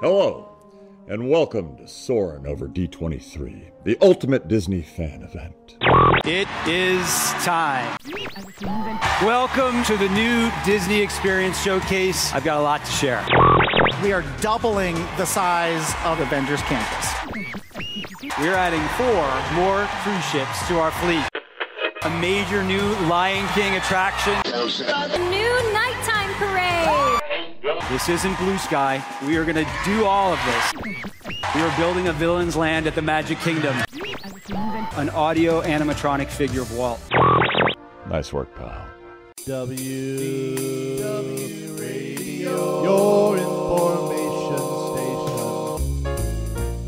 Hello, and welcome to Soarin' over D23, the ultimate Disney fan event. It is time. Welcome to the new Disney Experience Showcase. I've got a lot to share. We are doubling the size of Avengers Campus. We're adding 4 more cruise ships to our fleet. A major new Lion King attraction. A new nighttime parade. This isn't Blue Sky. We are going to do all of this. We are building a villain's land at the Magic Kingdom. An audio animatronic figure of Walt. Nice work, pal. WDW Radio, your information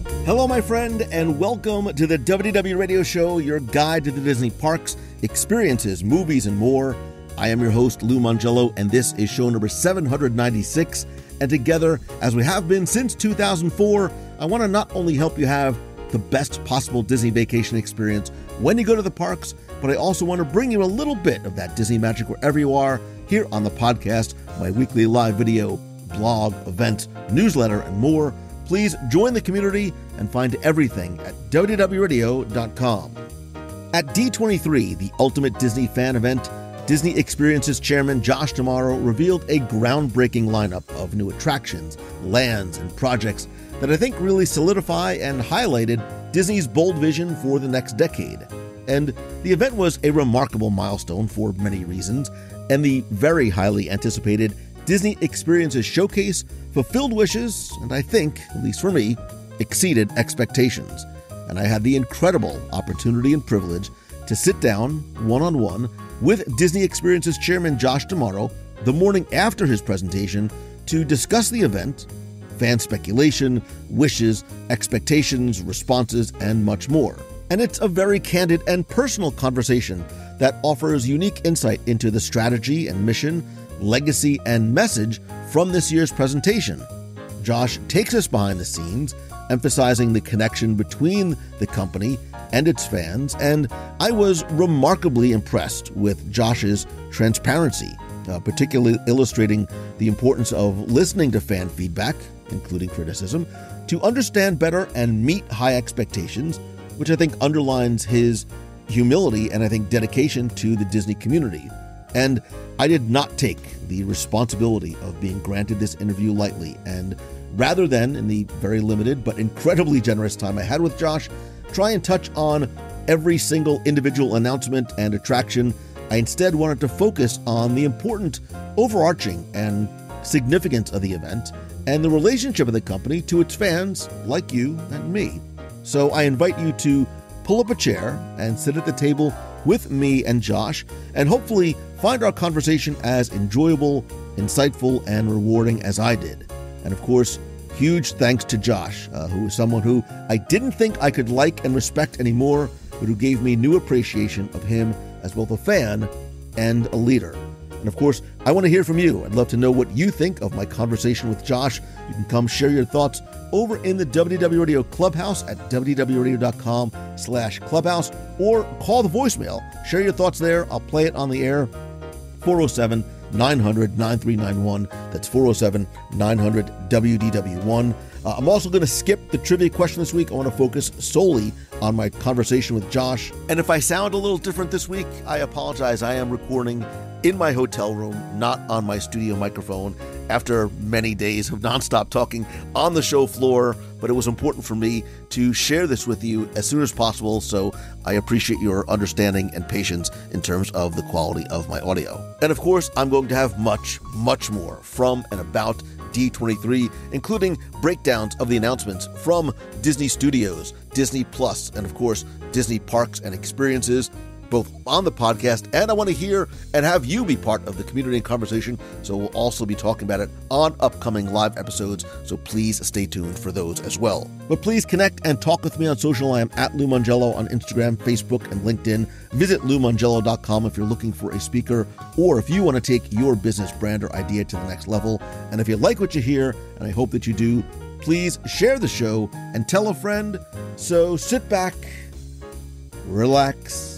station. Hello, my friend, and welcome to the WDW Radio Show, your guide to the Disney parks, experiences, movies, and more. I am your host, Lou Mangello, and this is show number 796. And together, as we have been since 2004, I want to not only help you have the best possible Disney vacation experience when you go to the parks, but I also want to bring you a little bit of that Disney magic wherever you are here on the podcast, my weekly live video, blog, event, newsletter, and more. Please join the community and find everything at WDWRadio.com. At D23, the ultimate Disney fan event, Disney Experiences chairman Josh D'Amaro revealed a groundbreaking lineup of new attractions, lands, and projects that I think really solidify and highlighted Disney's bold vision for the next decade. And the event was a remarkable milestone for many reasons, and the very highly anticipated Disney Experiences Showcase fulfilled wishes, and I think, at least for me, exceeded expectations. And I had the incredible opportunity and privilege to sit down one-on-one with Disney Experiences chairman Josh D'Amaro the morning after his presentation to discuss the event, fan speculation, wishes, expectations, responses, and much more. And it's a very candid and personal conversation that offers unique insight into the strategy and mission, legacy, and message from this year's presentation. Josh takes us behind the scenes, emphasizing the connection between the company and its fans, and I was remarkably impressed with Josh's transparency, particularly illustrating the importance of listening to fan feedback, including criticism, to understand better and meet high expectations, which I think underlines his humility and I think dedication to the Disney community. And I did not take the responsibility of being granted this interview lightly, and rather than, in the very limited but incredibly generous time I had with Josh, try and touch on every single individual announcement and attraction, I instead wanted to focus on the important overarching and significance of the event and the relationship of the company to its fans like you and me. So I invite you to pull up a chair and sit at the table with me and Josh, and hopefully find our conversation as enjoyable, insightful, and rewarding as I did. And of course, huge thanks to Josh, who is someone who I didn't think I could like and respect anymore, but who gave me new appreciation of him as both a fan and a leader. And of course, I want to hear from you. I'd love to know what you think of my conversation with Josh. You can come share your thoughts over in the WDW Radio Clubhouse at www.radio.com/clubhouse, or call the voicemail. Share your thoughts there. I'll play it on the air. 407-900-9391. That's 407-900-WDW1. I'm also going to skip the trivia question this week. I want to focus solely on my conversation with Josh. And if I sound a little different this week, I apologize. I am recording in my hotel room, not on my studio microphone, after many days of nonstop talking on the show floor. But it was important for me to share this with you as soon as possible, so I appreciate your understanding and patience in terms of the quality of my audio. And of course, I'm going to have much, much more from and about D23, including breakdowns of the announcements from Disney Studios, Disney Plus, and of course, Disney Parks and Experiences, both on the podcast, and I want to hear and have you be part of the community and conversation, so we'll also be talking about it on upcoming live episodes, so please stay tuned for those as well. But please connect and talk with me on social. I am at Lou Mangello on Instagram, Facebook, and LinkedIn. Visit LouMangello.com if you're looking for a speaker, or if you want to take your business brand or idea to the next level. And if you like what you hear, and I hope that you do, please share the show and tell a friend. So sit back, relax,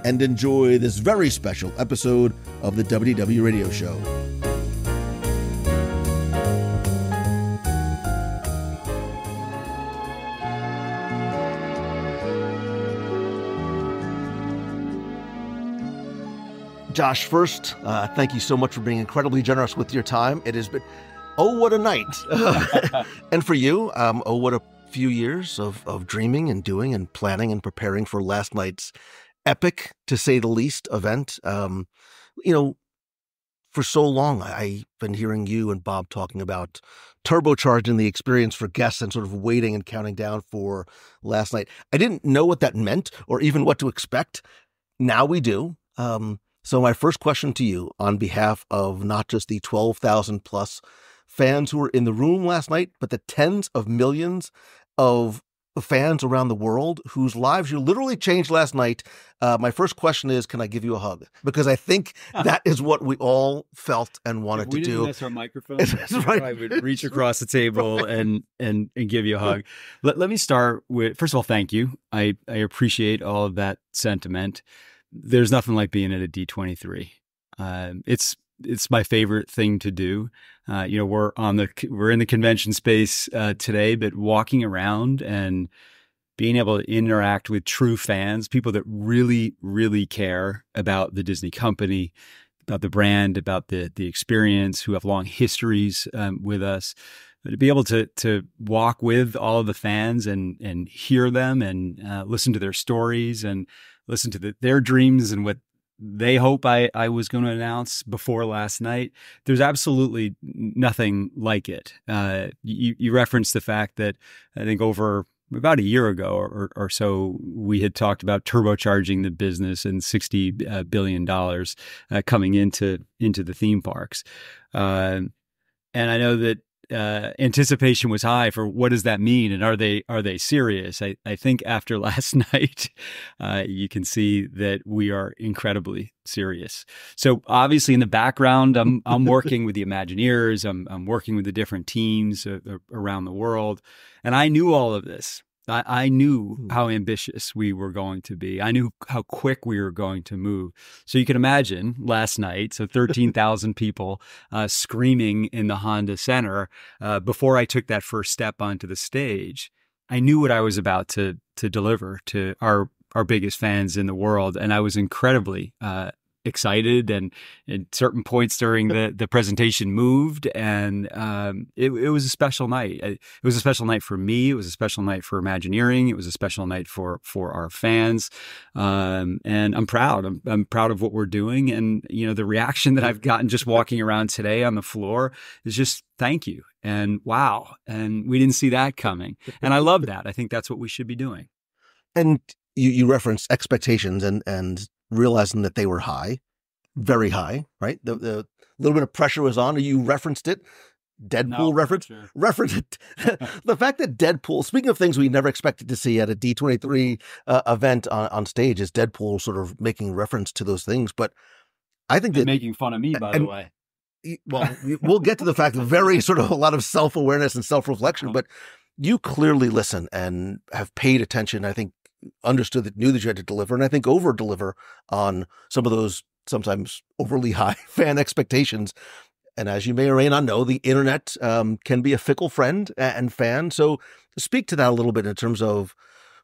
and enjoy this very special episode of the WDW Radio Show. Josh, first, thank you so much for being incredibly generous with your time. It has been, oh, what a night. And for you, oh, what a few years of dreaming and doing and planning and preparing for last night's epic, to say the least, event. For so long, I've been hearing you and Bob talking about turbocharging the experience for guests and sort of waiting and counting down for last night. I didn't know what that meant or even what to expect. Now we do. So my first question to you, on behalf of not just the 12,000 plus fans who were in the room last night, but the tens of millions of fans around the world whose lives you literally changed last night. My first question is, can I give you a hug? Because I think that is what we all felt and wanted to do. We didn't miss our microphones. That's right. I would reach across the table and give you a hug. Let me start with, first of all, thank you. I appreciate all of that sentiment. There's nothing like being at a D23. It's my favorite thing to do. We're in the convention space today, but walking around and being able to interact with true fans, people that really, really care about the Disney company, about the brand, about the experience, who have long histories with us. But to be able to walk with all of the fans and hear them and listen to their stories and listen to their dreams and what they hope I was going to announce before last night. There's absolutely nothing like it. You referenced the fact that I think over about a year ago or so, we had talked about turbocharging the business and $60 billion coming into the theme parks. And I know that anticipation was high for what does that mean, and are they serious? I think after last night, you can see that we are incredibly serious. So obviously in the background, I'm working with the Imagineers, I'm working with the different teams around the world, and I knew all of this. I knew how ambitious we were going to be. I knew how quick we were going to move. So you can imagine last night, so 13,000 people screaming in the Honda Center before I took that first step onto the stage. I knew what I was about to deliver to our biggest fans in the world, and I was incredibly excited, and at certain points during the presentation moved, and it was a special night. It was a special night for me. It was a special night for Imagineering. It was a special night for our fans, and I'm proud. I'm proud of what we're doing, and the reaction that I've gotten just walking around today on the floor is just thank you and wow, and we didn't see that coming, and I love that. I think that's what we should be doing. And you referenced expectations and realizing that they were high, very high, right? The little bit of pressure was on. You referenced it. Deadpool reference it. The fact that Deadpool, speaking of things we never expected to see at a D23 event on stage, is Deadpool sort of making reference to those things. But I think that making fun of me, by the way. Well, we'll get to the fact that very sort of a lot of self-awareness and self-reflection, but you clearly listen and have paid attention. I think understood that, knew that you had to deliver, and I think over-deliver on some of those sometimes overly high fan expectations. And as you may or may not know, the internet can be a fickle friend and fan. So speak to that a little bit in terms of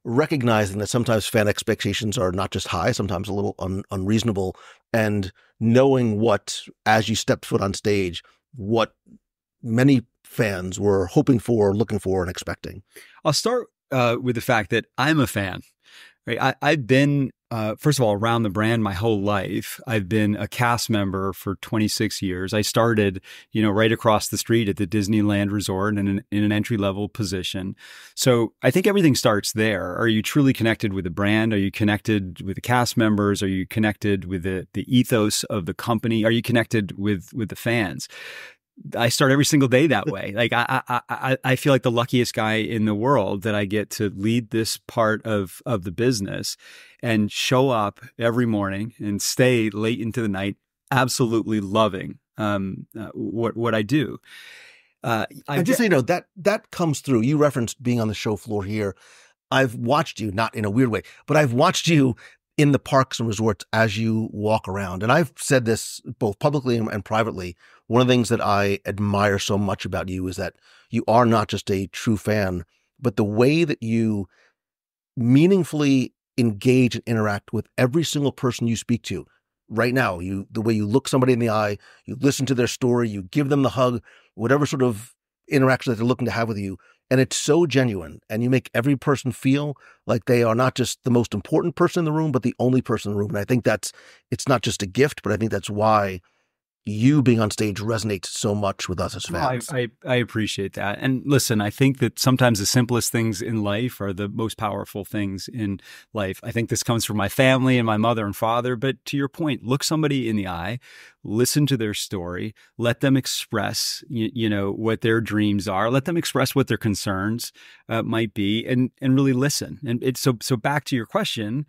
recognizing that sometimes fan expectations are not just high, sometimes a little unreasonable, and knowing what, as you stepped foot on stage, what many fans were hoping for, looking for, and expecting. I'll start with the fact that I'm a fan. Right? I've been, first of all, around the brand my whole life. I've been a cast member for 26 years. I started, right across the street at the Disneyland Resort in an entry-level position. So I think everything starts there. Are you truly connected with the brand? Are you connected with the cast members? Are you connected with the ethos of the company? Are you connected with the fans? I start every single day that way. Like I feel like the luckiest guy in the world that I get to lead this part of the business and show up every morning and stay late into the night, absolutely loving what I do. And just so you know, that comes through. You referenced being on the show floor here. I've watched you, not in a weird way, but I've watched you in the parks and resorts as you walk around. And I've said this both publicly and privately. One of the things that I admire so much about you is that you are not just a true fan, but the way that you meaningfully engage and interact with every single person you speak to, right now. The way you look somebody in the eye, you listen to their story, you give them the hug, whatever sort of interaction that they're looking to have with you. And it's so genuine, and you make every person feel like they are not just the most important person in the room, but the only person in the room. And I think it's not just a gift, but I think that's why you being on stage resonates so much with us as fans. I appreciate that. And listen, I think that sometimes the simplest things in life are the most powerful things in life. I think this comes from my family and my mother and father. But to your point, look somebody in the eye, listen to their story, let them express, what their dreams are, let them express what their concerns might be, and really listen. And so back to your question,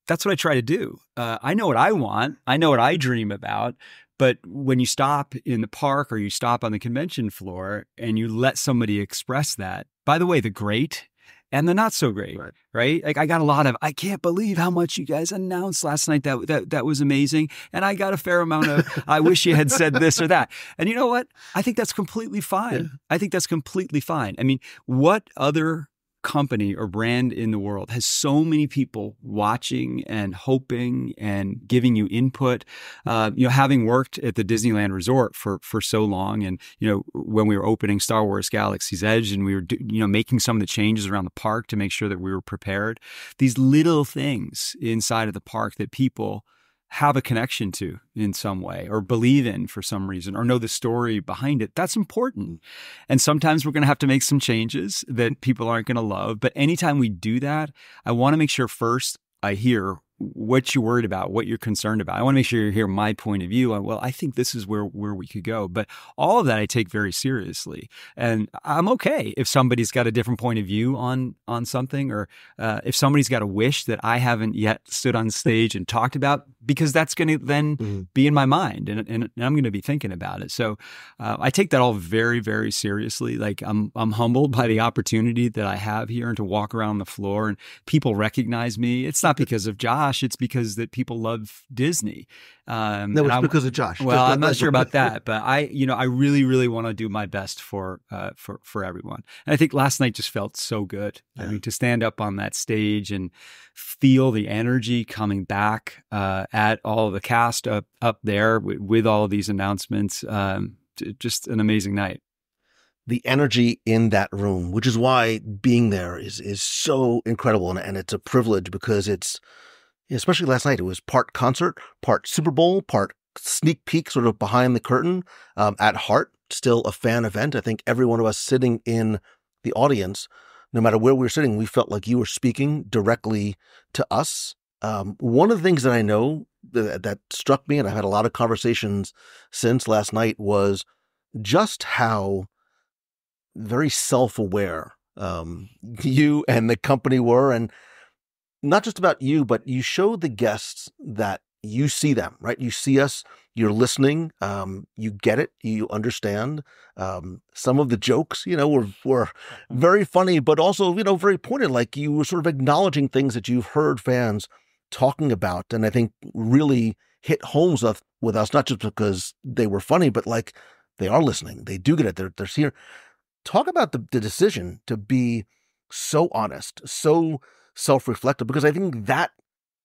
that's what I try to do. I know what I want. I know what I dream about. But when you stop in the park or you stop on the convention floor and you let somebody express that, by the way, the great and the not so great, right? Like I got a lot of, I can't believe how much you guys announced last night. That was amazing. And I got a fair amount of, I wish you had said this or that. And you know what? I think that's completely fine. Yeah. I think that's completely fine. I mean, what other company or brand in the world has so many people watching and hoping and giving you input? Having worked at the Disneyland Resort for so long, and when we were opening Star Wars Galaxy's Edge, and we were making some of the changes around the park to make sure that we were prepared. These little things inside of the park that people have a connection to in some way, or believe in for some reason, or know the story behind it, that's important. And sometimes we're going to have to make some changes that people aren't going to love. But anytime we do that, I want to make sure first I hear what you're worried about, what you're concerned about. I want to make sure you hear my point of view on, well, I think this is where we could go. But all of that I take very seriously. And I'm okay if somebody's got a different point of view on something, or if somebody's got a wish that I haven't yet stood on stage and talked about, because that's going to then be in my mind, and I'm going to be thinking about it. So I take that all very, very seriously. Like I'm humbled by the opportunity that I have here, and to walk around the floor and people recognize me. It's not because of Josh. It's because that people love Disney. No, it's because of Josh. Well, I'm not sure about that, but I really, really want to do my best for everyone. And I think last night just felt so good. Yeah. I mean, to stand up on that stage and feel the energy coming back at all of the cast up there with all of these announcements, just an amazing night. The energy in that room, which is why being there is so incredible, and it's a privilege, because it's, especially last night, it was part concert, part Super Bowl, part sneak peek, sort of behind the curtain. At heart, still a fan event. I think every one of us sitting in the audience, no matter where we were sitting, we felt like you were speaking directly to us. One of the things that I know that struck me, and I've had a lot of conversations since last night, was just how very self-aware you and the company were, and not just about you, but you showed the guests that you see them, right? You see us, you're listening, you get it, you understand. Some of the jokes, were very funny, but also, very pointed, like you were sort of acknowledging things that you've heard fans talking about. And I think really hit home with us, not just because they were funny, but like they are listening. They do get it. They're here. Talk about the decision to be so honest, so self-reflective, because I think that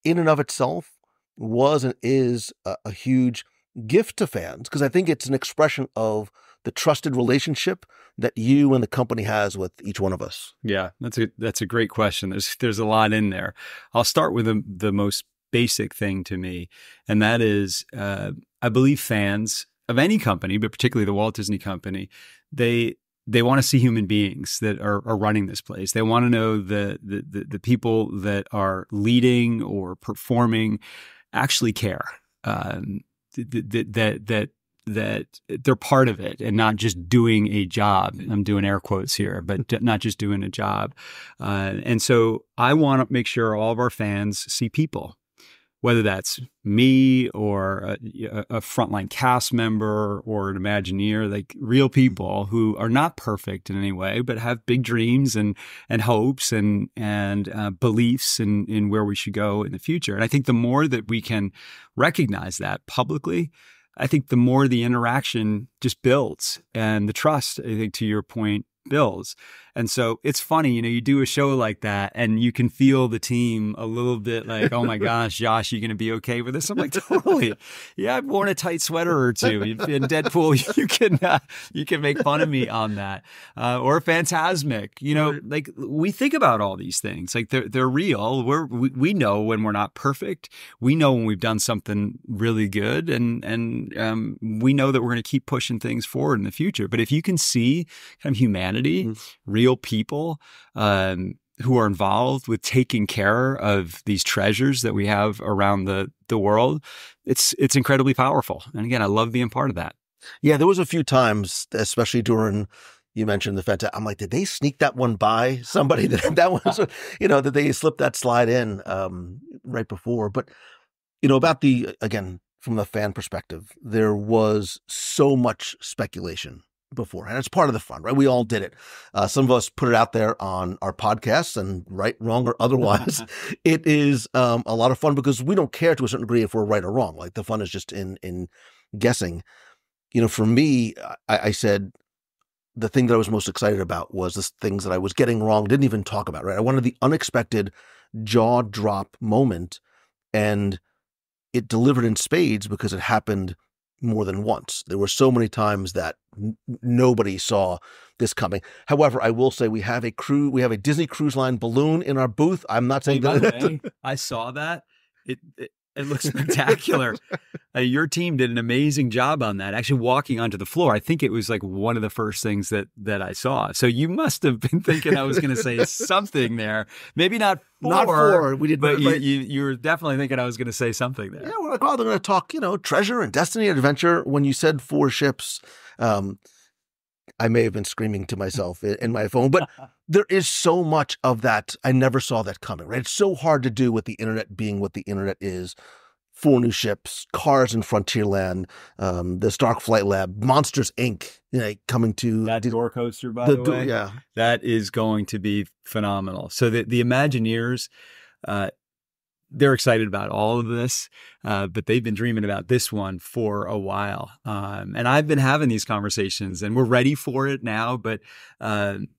in and of itself was and is a huge gift to fans, because I think it's an expression of the trusted relationship that you and the company has with each one of us. Yeah, that's a great question. There's a lot in there. I'll start with the most basic thing to me, and that is I believe fans of any company, but particularly the Walt Disney Company, they want to see human beings that are running this place. They want to know the people that are leading or performing actually care, that they're part of it and not just doing a job. I'm doing air quotes here, but not just doing a job. And so I want to make sure all of our fans see people, whether that's me or a frontline cast member or an Imagineer, like real people who are not perfect in any way, but have big dreams and hopes and beliefs in where we should go in the future. And I think the more that we can recognize that publicly, I think the more the interaction just builds, and the trust, I think, to your point, bills. And so it's funny, you do a show like that and you can feel the team a little bit like, oh my gosh, Josh, you going to be okay with this? I'm like, totally. Yeah, I've worn a tight sweater or two. In Deadpool, you can make fun of me on that. Or Phantasmic, like we think about all these things. Like they're real. We know when we're not perfect. We know when we've done something really good, and we know that we're going to keep pushing things forward in the future. But if you can see kind of humanity, real people who are involved with taking care of these treasures that we have around the world, it's incredibly powerful. And again, I love being part of that. Yeah, there was a few times, especially during, you mentioned the Fanta. I'm like, did they sneak that one by somebody? that was, that they slipped that slide in right before. But, about again, from the fan perspective, there was so much speculation before, and it's part of the fun, right? We all did it. Some of us put it out there on our podcasts, and right, wrong, or otherwise, it is a lot of fun because we don't care to a certain degree if we're right or wrong. Like the fun is just in guessing. For me, I said the thing that I was most excited about was the things that I was getting wrong, didn't even talk about, right? I wanted the unexpected jaw drop moment, and it delivered in spades because it happened more than once. There were so many times that nobody saw this coming. However, I will say we have a Disney Cruise Line balloon in our booth. I'm not saying that. I saw that. It looks spectacular. Your team did an amazing job on that. Actually, walking onto the floor, I think it was like one of the first things that I saw. So you must have been thinking I was going to say something there. Maybe not four. We did, but you were definitely thinking I was going to say something there. Yeah, we're like, they're going to talk, treasure and destiny and adventure. When you said 4 ships, I may have been screaming to myself in my phone, but there is so much of that. I never saw that coming, right? It's so hard to do with the internet being what the internet is. 4 new ships, cars in Frontierland, the Stark Flight Lab, Monsters, Inc., coming to... That door coaster, by the way. Yeah. That is going to be phenomenal. So the Imagineers... they're excited about all of this, but they've been dreaming about this one for a while. And I've been having these conversations, and we're ready for it now. But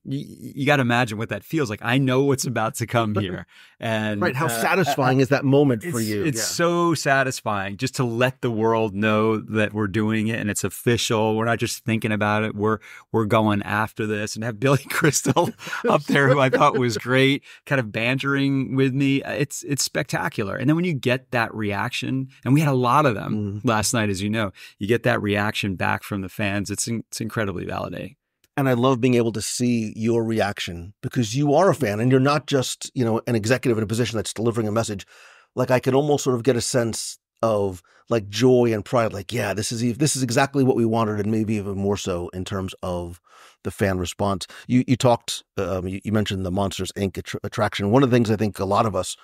you got to imagine what that feels like. I know what's about to come here. And right, how satisfying is that moment for you? It's so satisfying just to let the world know that we're doing it and it's official. We're not just thinking about it. We're going after this, and have Billy Crystal up there, who I thought was great, kind of bantering with me. It's spectacular. And then when you get that reaction, and we had a lot of them last night, as you know, you get that reaction back from the fans. It's incredibly validating. And I love being able to see your reaction because you are a fan and you're not just, an executive in a position that's delivering a message. Like I could almost sort of get a sense of like joy and pride. Like, yeah, this is exactly what we wanted, and maybe even more so in terms of the fan response. You talked, you mentioned the Monsters, Inc. attraction. One of the things I think a lot of us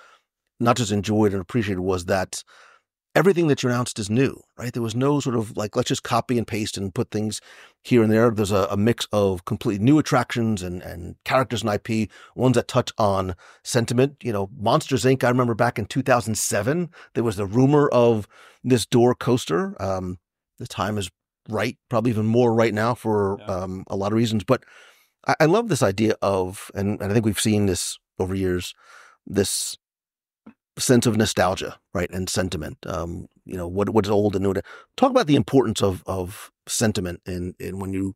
not just enjoyed and appreciated was that everything that you announced is new, right? There was no sort of like, let's just copy and paste and put things here and there. There's a mix of completely new attractions and characters and IP, ones that touch on sentiment. Monsters, Inc., I remember back in 2007, there was the rumor of this door coaster. The time is right, probably even more right now for a lot of reasons. But I love this idea of, and I think we've seen this over years, this sense of nostalgia, right, and sentiment. What's old and new. Talk about the importance of sentiment in when you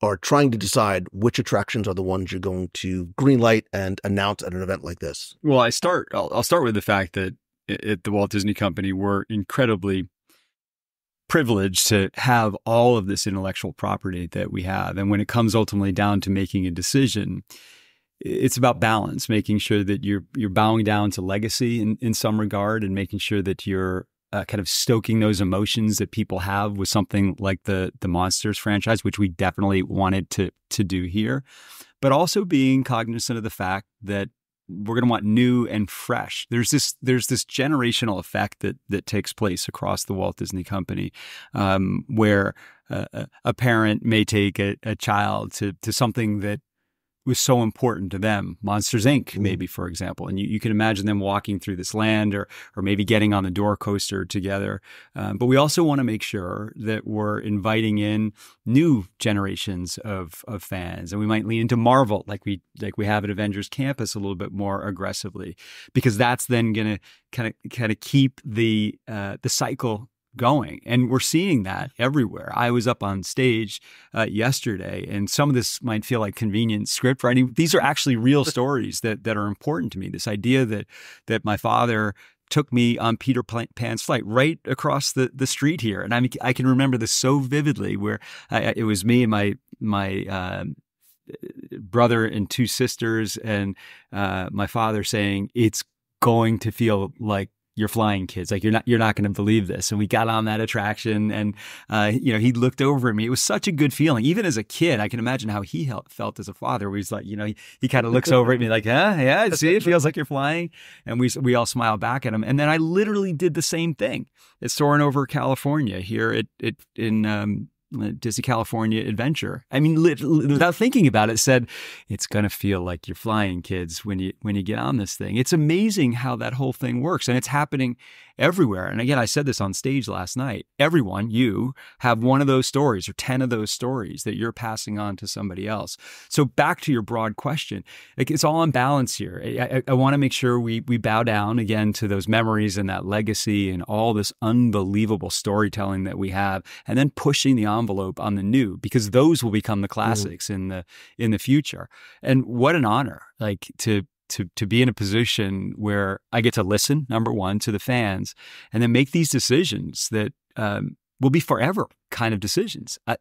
are trying to decide which attractions are the ones you're going to greenlight and announce at an event like this. Well, I'll start with the fact that at the Walt Disney Company, we're incredibly privileged to have all of this intellectual property that we have. And when it comes ultimately down to making a decision, it's about balance, making sure that you're bowing down to legacy in some regard, and making sure that you're kind of stoking those emotions that people have with something like the Monsters franchise, which we definitely wanted to do here, but also being cognizant of the fact that we're going to want new and fresh. There's this generational effect that takes place across the Walt Disney Company, where a parent may take a child to something that was so important to them. Monsters Inc., maybe, for example. And you can imagine them walking through this land or maybe getting on the door coaster together. But we also want to make sure that we're inviting in new generations of fans. And we might lean into Marvel like we have at Avengers Campus a little bit more aggressively, because that's then going to kind of keep the cycle going. And we're seeing that everywhere. I was up on stage yesterday, and some of this might feel like convenient script writing. These are actually real stories that are important to me. This idea that my father took me on Peter Pan's flight right across the street here. And I can remember this so vividly, where it was me and my brother and two sisters and my father saying, "It's going to feel like you're flying, kids. Like, you're not going to believe this." And we got on that attraction, and he looked over at me. It was such a good feeling. Even as a kid, I can imagine how he felt as a father, where he's like, he kind of looks over at me like, yeah, see, it feels like you're flying. And we all smile back at him. And then I literally did the same thing at Soarin' Over California here in Disney California Adventure. I mean, without thinking about it, said, "It's going to feel like you're flying, kids, when you get on this thing." It's amazing how that whole thing works, and it's happening everywhere. And again, I said this on stage last night. Everyone, you have one of those stories or 10 of those stories that you're passing on to somebody else. So back to your broad question, it's all in balance here. I want to make sure we bow down again to those memories and that legacy and all this unbelievable storytelling that we have, and then pushing the envelope on the new, because those will become the classics in the future. And what an honor, to be in a position where I get to listen, number one, to the fans, and then make these decisions that will be forever kind of decisions. I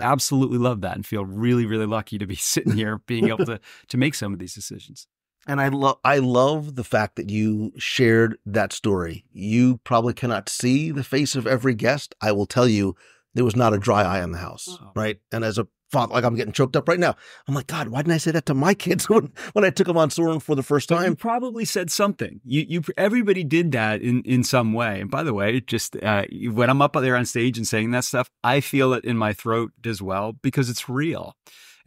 absolutely love that and feel really, really lucky to be sitting here being able to make some of these decisions. And I love the fact that you shared that story. You probably cannot see the face of every guest. I will tell you, there was not a dry eye in the house, right? And as a father, like, I'm getting choked up right now. I'm like, God, why didn't I say that to my kids when I took them on Soarin' for the first time? You probably said something. Everybody did that in some way. And by the way, just when I'm up there on stage and saying that stuff, I feel it in my throat as well, because it's real.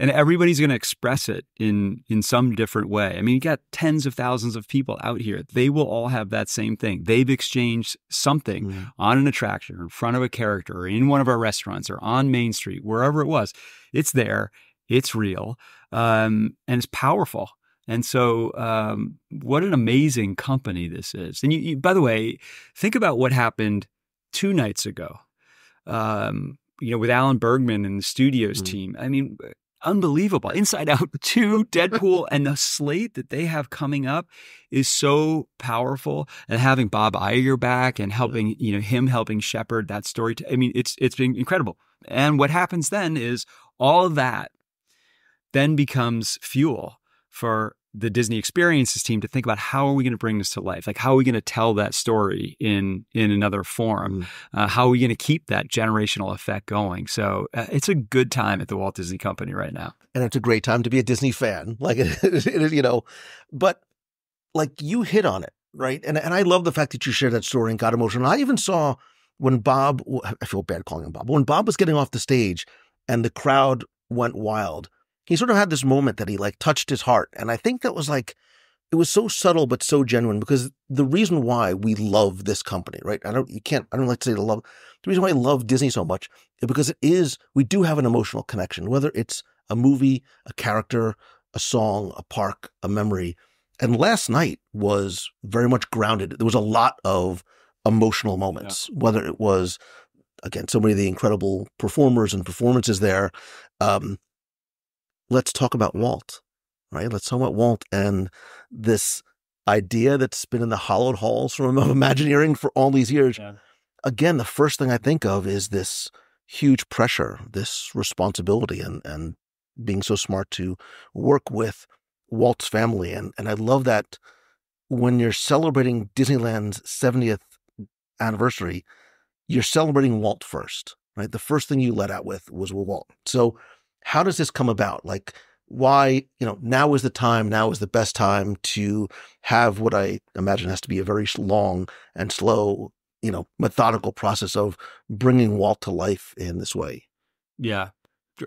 And everybody's going to express it in some different way. I mean, you got tens of thousands of people out here. They will all have that same thing. They've exchanged something on an attraction or in front of a character or in one of our restaurants or on Main Street, wherever it was. It's there. It's real. And it's powerful. And so what an amazing company this is. And you, by the way, think about what happened 2 nights ago, with Alan Bergman and the studios team. I mean, unbelievable. Inside Out 2, Deadpool, and the slate that they have coming up is so powerful. And having Bob Iger back and helping, him helping shepherd that story. I mean, it's been incredible. And what happens then is all of that then becomes fuel for the Disney Experiences team to think about, how are we going to bring this to life? Like, how are we going to tell that story in another form? How are we going to keep that generational effect going? So it's a good time at the Walt Disney Company right now. And it's a great time to be a Disney fan. Like, but like, you hit on it, right? And I love the fact that you shared that story and got emotional. I even saw when Bob, I feel bad calling him Bob, but when Bob was getting off the stage and the crowd went wild, he sort of had this moment that he touched his heart. And I think that was it was so subtle, but so genuine, because the reason why we love this company, right? I don't like to say the reason why I love Disney so much is because we do have an emotional connection, whether it's a movie, a character, a song, a park, a memory. And last night was very much grounded. There was a lot of emotional moments, whether it was, again, so many of the incredible performers and performances there. Let's talk about Walt, right? Let's talk about Walt and this idea that's been in the hallowed halls of Imagineering for all these years. Yeah. Again, the first thing I think of is this huge pressure, this responsibility, and being so smart to work with Walt's family. And I love that when you're celebrating Disneyland's 70th anniversary, you're celebrating Walt first, right? The first thing you let out with was Walt. So how does this come about? Like, why, now is the time, now is the best time to have what I imagine has to be a very long and slow, methodical process of bringing Walt to life in this way? Yeah.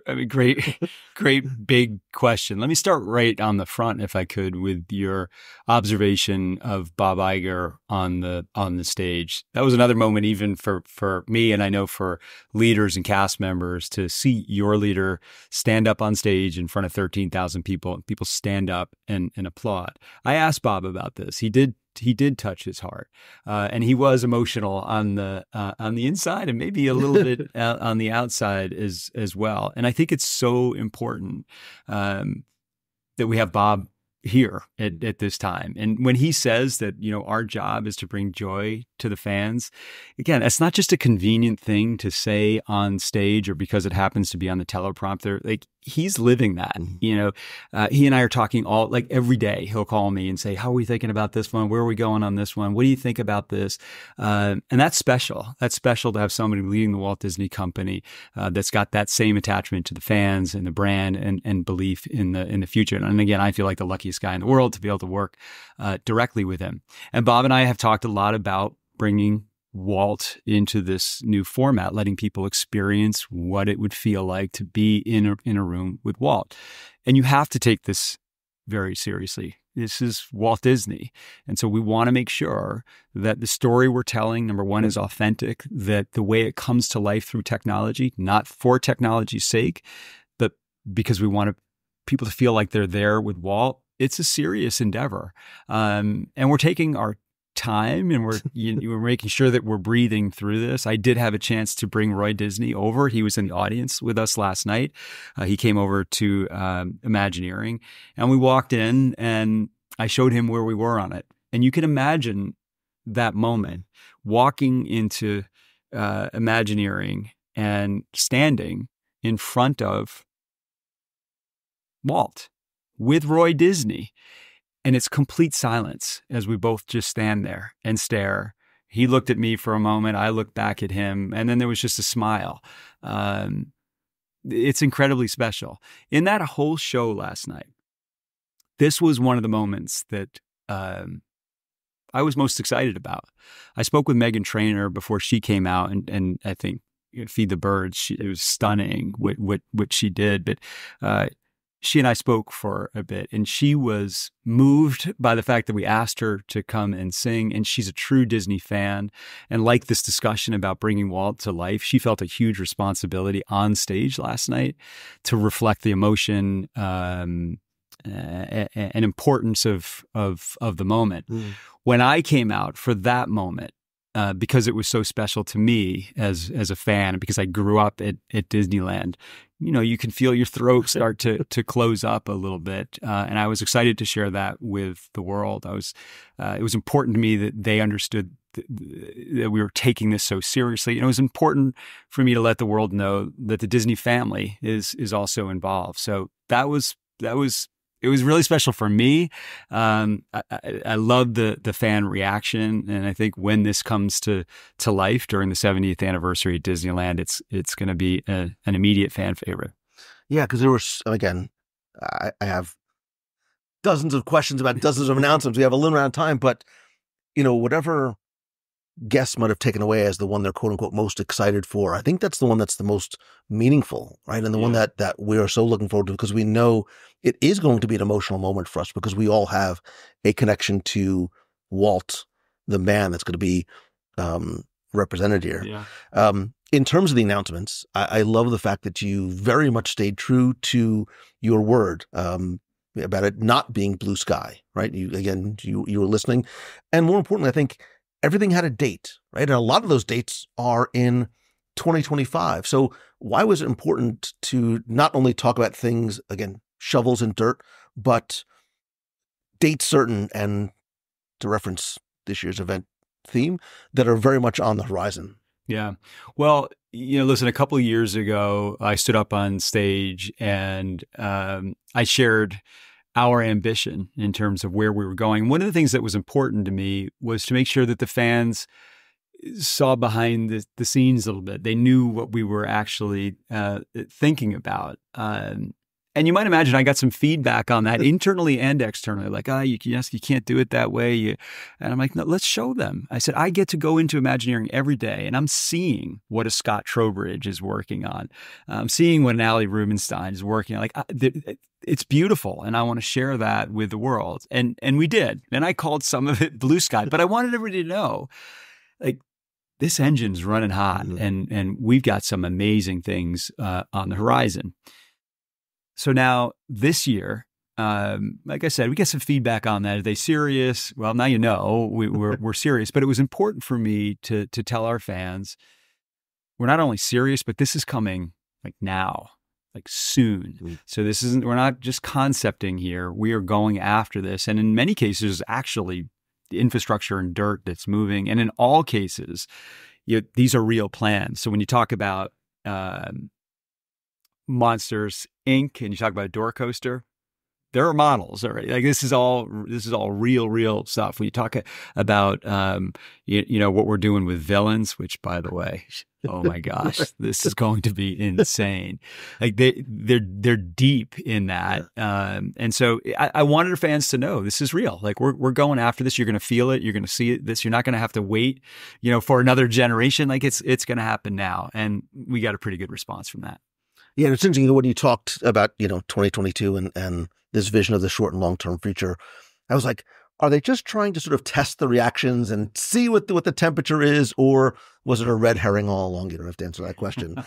I mean, great, great big question. Let me start right on the front, if I could, with your observation of Bob Iger on the stage. That was another moment, even for me, and I know for leaders and cast members, to see your leader stand up on stage in front of 13,000 people, and people stand up and applaud. I asked Bob about this. He did touch his heart, and he was emotional on the inside, and maybe a little bit on the outside as well. And I think it's so important that we have Bob here at this time. And when he says that, our job is to bring joy to the fans, again, it's not just a convenient thing to say on stage or because it happens to be on the teleprompter. Like, he's living that. He and I are talking every day. He'll call me and say, how are we thinking about this one? Where are we going on this one? What do you think about this? And that's special. That's special to have somebody leading the Walt Disney Company that's got that same attachment to the fans and the brand and belief in the future. And again, I feel like the luckiest guy in the world to be able to work directly with him. And Bob and I have talked a lot about bringing Walt into this new format, letting people experience what it would feel like to be in a room with Walt. And you have to take this very seriously. This is Walt Disney. And so we want to make sure that the story we're telling, number one, is authentic, that the way it comes to life through technology, not for technology's sake, but because we want people to feel like they're there with Walt. It's a serious endeavor. And we're taking our time, and we're making sure that we're breathing through this. I did have a chance to bring Roy Disney over. He was in the audience with us last night. He came over to Imagineering, and we walked in, and I showed him where we were on it. And you can imagine that moment, walking into Imagineering and standing in front of Walt with Roy Disney. And it's complete silence as we both just stand there and stare. He looked at me for a moment. I looked back at him. And then there was just a smile. It's incredibly special. In that whole show last night, this was one of the moments that I was most excited about. I spoke with Meghan Trainor before she came out, and I think Feed the Birds, it was stunning what she did. But she and I spoke for a bit, and she was moved by the fact that we asked her to come and sing. And she's a true Disney fan. And like this discussion about bringing Walt to life, she felt a huge responsibility on stage last night to reflect the emotion and importance of the moment. When I came out for that moment, because it was so special to me as a fan, and because I grew up at Disneyland, you can feel your throat start to close up a little bit. And I was excited to share that with the world. It was important to me that they understood that we were taking this so seriously. And it was important for me to let the world know that the Disney family is also involved. So it was really special for me. I love the fan reaction, and I think when this comes to life during the 70th anniversary at Disneyland, it's going to be an immediate fan favorite. Yeah, because there was, again, I have dozens of questions about dozens of announcements. We have a little amount of time, but whatever guests might have taken away as the one they're quote unquote most excited for, I think that's the one that's the most meaningful, right? And the one that we are so looking forward to, because we know it is going to be an emotional moment for us, because we all have a connection to Walt, the man that's going to be represented here. Yeah. In terms of the announcements, I love the fact that you very much stayed true to your word about it not being blue sky, right? You were listening. And more importantly, I think everything had a date, right? And a lot of those dates are in 2025. So why was it important to not only talk about things, again, shovels and dirt, but date certain, and to reference this year's event theme, that are very much on the horizon? Yeah. Well, listen, a couple of years ago, I stood up on stage and I shared our ambition in terms of where we were going. One of the things that was important to me was to make sure that the fans saw behind the scenes a little bit. They knew what we were actually thinking about. And And you might imagine I got some feedback on that internally and externally, like, you can't do it that way. And I'm like, no, let's show them. I said, I get to go into Imagineering every day and I'm seeing what a Scott Trowbridge is working on. I'm seeing what an Ali Rubenstein is working on. Like, it's beautiful. And I want to share that with the world. And we did. And I called some of it blue sky, but I wanted everybody to know, like, this engine's running hot and we've got some amazing things on the horizon. So now this year, like I said, we get some feedback on that. Are they serious? Well, now you know we're serious. But it was important for me to tell our fans we're not only serious, but this is coming like now, like soon. So we're not just concepting here. We are going after this, and in many cases, actually, the infrastructure and dirt that's moving, and in all cases, these are real plans. So when you talk about Monsters Inc. and you talk about a door coaster, there are models already. Like this is all real stuff. When you talk about what we're doing with villains, which by the way, oh my gosh, this is going to be insane. Like they're deep in that, and so I wanted our fans to know this is real. Like we're going after this. You're going to feel it. You're going to see it. You're not going to have to wait, for another generation. Like it's going to happen now, and we got a pretty good response from that. Yeah, it's interesting when you talked about 2022 and this vision of the short and long term future. I was like, are they just trying to sort of test the reactions and see what the temperature is, or was it a red herring all along? You don't have to answer that question.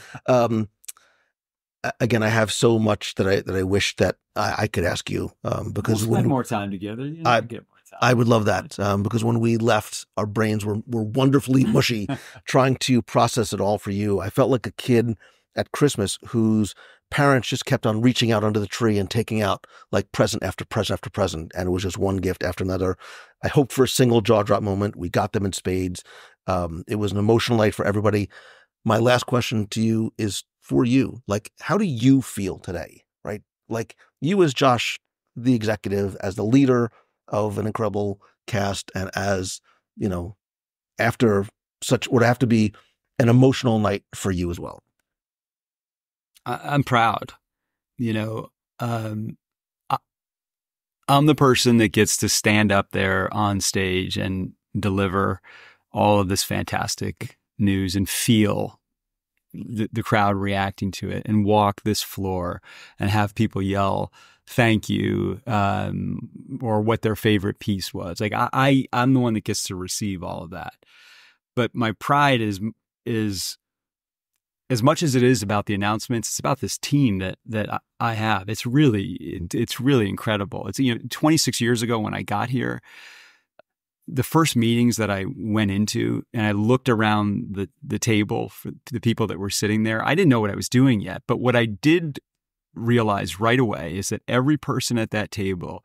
Again, I have so much that I wish that I could ask you because we'll spend more time together. Get more time. I would love that because when we left, our brains were wonderfully mushy trying to process it all for you. I felt like a kid at Christmas whose parents just kept on reaching out under the tree and taking out like present after present after present. And it was just one gift after another. I hoped for a single jaw drop moment. We got them in spades. It was an emotional night for everybody. My last question to you is for you. Like, how do you feel today? Right? Like you as Josh, the executive, as the leader of an incredible cast, and as, after such would have to be an emotional night for you as well. I'm proud. I'm the person that gets to stand up there on stage and deliver all of this fantastic news and feel the crowd reacting to it and walk this floor and have people yell, thank you, or what their favorite piece was. Like I'm the one that gets to receive all of that. But my pride is as much as it is about the announcements, it's about this team that I have. It's really incredible. It's 26 years ago when I got here, the first meetings that I went into and I looked around the table for the people that were sitting there, I didn't know what I was doing yet. But what I did realize right away is that every person at that table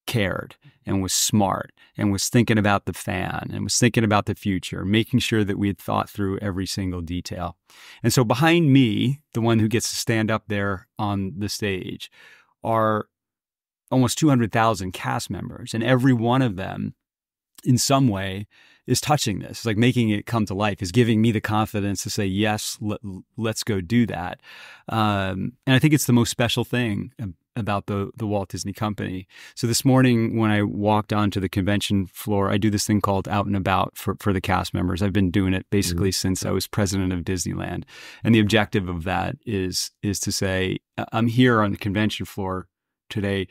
cared and was smart and was thinking about the fan and was thinking about the future, making sure that we had thought through every single detail. And so behind me, the one who gets to stand up there on the stage, are almost 200,000 cast members, and every one of them in some way is touching this. It's like making it come to life, is giving me the confidence to say, yes, let's go do that. And I think it's the most special thing about the Walt Disney Company. So this morning when I walked onto the convention floor, I do this thing called Out and About for the cast members. I've been doing it basically since I was president of Disneyland. And the objective of that is to say, I'm here on the convention floor today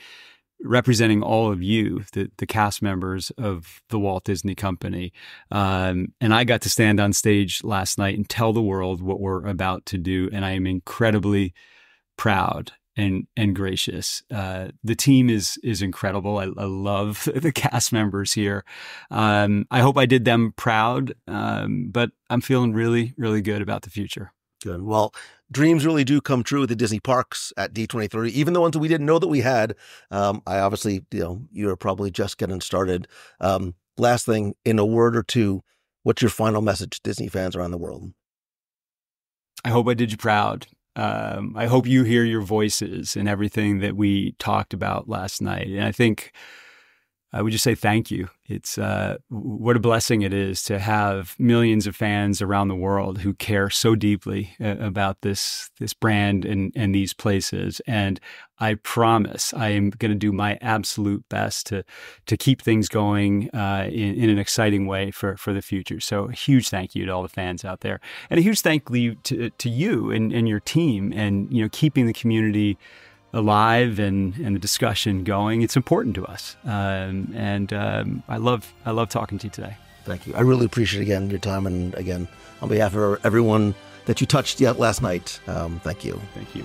representing all of you, the cast members of the Walt Disney Company. And I got to stand on stage last night and tell the world what we're about to do. And I am incredibly proud and gracious. The team is incredible. I love the cast members here. I hope I did them proud, but I'm feeling really, really good about the future. Good. Well, dreams really do come true at the Disney parks at D23, even the ones that we didn't know that we had. I obviously, you're probably just getting started. Last thing, in a word or two, what's your final message to Disney fans around the world? I hope I did you proud. I hope you hear your voices in everything that we talked about last night. And I think I would just say thank you. It's what a blessing it is to have millions of fans around the world who care so deeply about this brand and these places. And I promise I am going to do my absolute best to keep things going in an exciting way for the future. So a huge thank you to all the fans out there, and a huge thank you to you and your team, and keeping the community alive and the discussion going. It's important to us, and I love talking to you today. Thank you. I really appreciate again your time, and again on behalf of everyone that you touched last night. Thank you. Thank you.